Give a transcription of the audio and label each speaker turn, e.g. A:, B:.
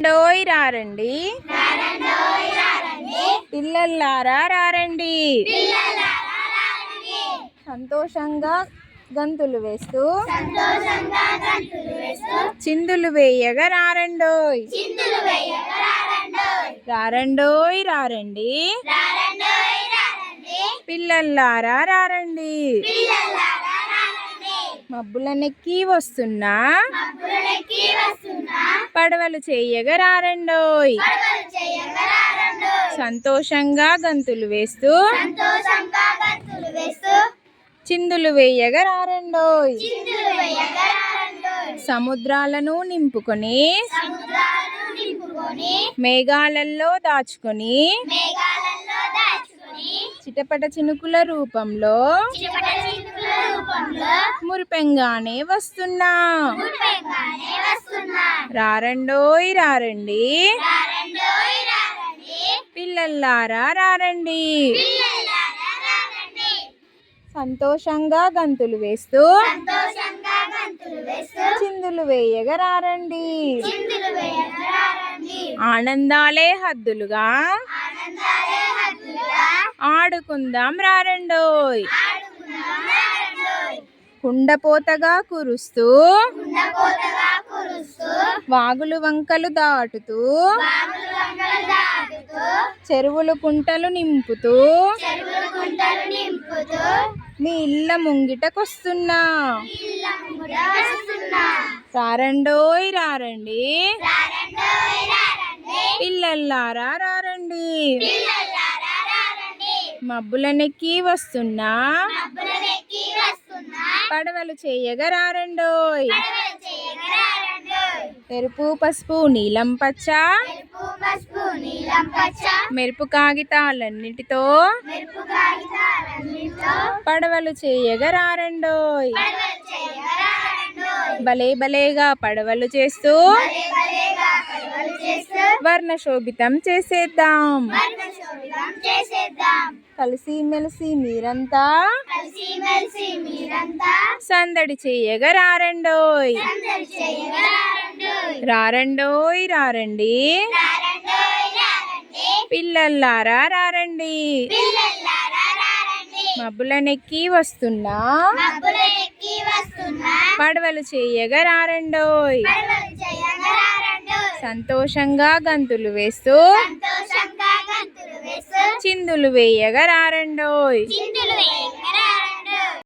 A: డోయ్ రారండి పిల్లల్లారా రారండి. సంతోషంగా గంతులు వేస్తూ చిందులు వేయగా రారండోయ్. రారండోయ్ రారండి పిల్లల్లారా రారండి. మబ్బులనెక్కి వస్తున్నా పడవలు చేయగా రారండోయ్. సంతోషంగా గంతులు వేస్తూ చిందులు వేయగా రారండోయ్. సముద్రాలను నింపుకొని మేఘాలలో దాచుకొని చిటపట చినుకుల రూపంలో మురిపెంగానే వస్తున్నా. రారండోయ్ రారండి పిల్లల్లారా రారండి. సంతోషంగా గంతులు వేస్తూ చిందులు వేయగా రారండి. ఆనందాలే హద్దులుగా ఆడుకుందాం రారండోయ్. కుండపోతగా కురుస్తూ వాగులు వంకలు దాటుతూ చెరువులు కుంటలు నింపుతూ మీ ఇళ్ళ ముంగిటకొస్తున్నా. రారండోయ్ రారండి పిల్లల్లారా రారండి. మబ్బులనెక్కి వస్తున్నా పడవలు చేయగా రారండోయ్. ఎరుపు పసుపు నీలం పచ్చ మెరుపు కాగితాలన్నిటితో పడవలు చేయగా రారండోయ్. భలే భలేగా పడవలు చేస్తూ వర్ణశోభితం చేసేద్దాం. కలిసి మెలిసి మీరంతా సందడి చేయగా రారండోయ్. రారండోయ్ రారండి పిల్లల్లారా రారండి. మబ్బులనెక్కి వస్తున్నా పడవలు చేయగా రారండోయ్. సంతోషంగా గంతులు వేస్తూ చిందులు వేయగా రారండోయ్.